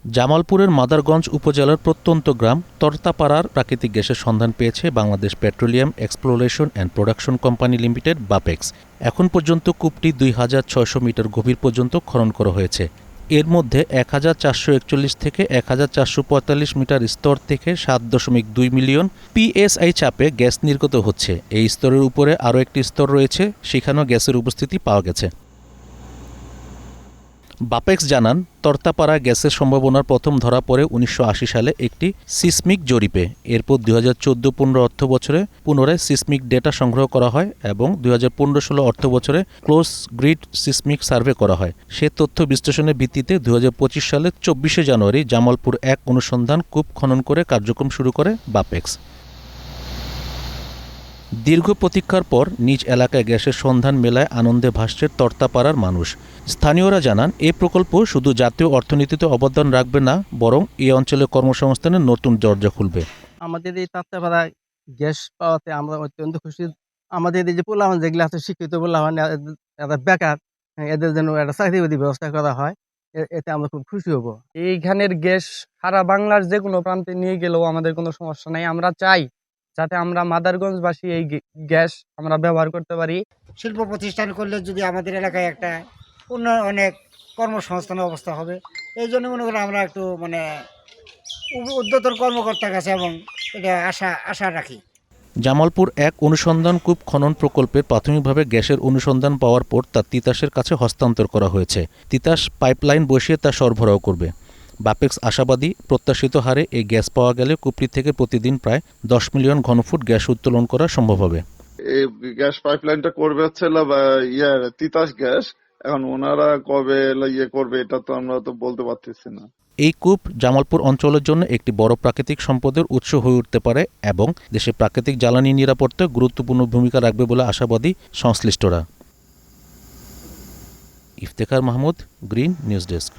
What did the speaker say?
জামালপুরের মাদারগঞ্জ উপজেলার প্রত্যন্ত গ্রাম তরতাপাড়ার প্রাকৃতিক গ্যাসের সন্ধান পেয়েছে Bangladesh petroleum exploration and production company limited Bapex. এখন পর্যন্ত কূপটি ২,৬০০ মিটার গভীর পর্যন্ত খনন করা হয়েছে। এর মধ্যে ১,৪৪১ থেকে ১,৪৪৫ মিটার স্তর থেকে ৭.২ মিলিয়ন পিএসআই চাপে গ্যাস নির্গত হচ্ছে। এই স্তরের উপরে আরও একটি স্তর রয়েছে, সেখানেও গ্যাসের উপস্থিতি পাওয়া গেছে। বাপেক্স জানান, তরতাপাড়া গ্যাসের সম্ভাবনার প্রথম ধরা পড়ে ১৯৮০ সালে একটি সিসমিক জরিপে। এরপর ২০১৪-১৫ অর্থ বছরে পুনরায় সিসমিক ডেটা সংগ্রহ করা হয় এবং ২০১৫-১৬ অর্থ বছরে ক্লোজ গ্রিড সিসমিক সার্ভে করা হয়। সে তথ্য বিশ্লেষণের ভিত্তিতে ২০২৫ সালের ২৪শে জানুয়ারি জামালপুর ১ অনুসন্ধান কূপ খনন করে কার্যক্রম শুরু করে বাপেক্স। দীর্ঘ প্রতীক্ষার পর নিজ এলাকায় গ্যাসের সন্ধান মেলায় আনন্দে ভাসছে তরতাপাড়ার মানুষ। স্থানীয়রা জানান, এ প্রকল্প শুধু জাতীয় অর্থনীতিতে অবদান রাখবে না, বরং এই অঞ্চলে কর্মসংস্থানের নতুন দরজা খুলবে। আমাদের এই তরতাপাড়ায় গ্যাস পাওয়াতে আমরা অত্যন্ত খুশি। আমাদের এই যে পোলাপান যেগুলো আছে, শিক্ষিত পোলাপান, এরা বেকার, এদের জন্য একটা চাকরি-বাকরি ব্যবস্থা করা হয়, এতে আমরা খুব খুশি হব। এইখানের গ্যাস সারা বাংলার যে কোনো প্রান্তে নিয়ে গেলেও আমাদের কোনো সমস্যা নাই। আমরা চাই যাতে আমরা মাদারগঞ্জবাসী এই গ্যাস আমরা ব্যবহার করতে পারি। শিল্প প্রতিষ্ঠান করলে যদি আমাদের এলাকায় একটা অনেক কর্মসংস্থানের অবস্থা হবে, এই জন্য মনে করি আমরা একটু উদ্যতন কর্মকর্তার কাছে এবং এটা আশা রাখি। জামালপুর ১ অনুসন্ধান কূপ খনন প্রকল্পের প্রাথমিকভাবে গ্যাসের অনুসন্ধান পাওয়ার পর তা তিতাসের কাছে হস্তান্তর করা হয়েছে। তিতাস পাইপলাইন বসিয়ে তা সরবরাহ করবে। বাপেক্স আশাবাদী, প্রত্যাশিত হারে এই গ্যাস পাওয়া গেলে কূপটি থেকে প্রতিদিন প্রায় ১০ মিলিয়ন ঘনফুট গ্যাস উত্তোলন করা সম্ভব হবে। এই গ্যাস পাইপলাইনটা করবে হচ্ছে তিতাস গ্যাস। এখন ওনারা কবে করবে এটা তো আমরা তো বলতে পারতেছি না। এই কূপ জামালপুর অঞ্চলের জন্য একটি বড় প্রাকৃতিক সম্পদের উৎস হয়ে উঠতে পারে এবং দেশে প্রাকৃতিক জ্বালানি নিরাপত্তায় গুরুত্বপূর্ণ ভূমিকা রাখবে বলে আশাবাদী সংশ্লিষ্টরা। Iftekhar Mahmud, green news desk.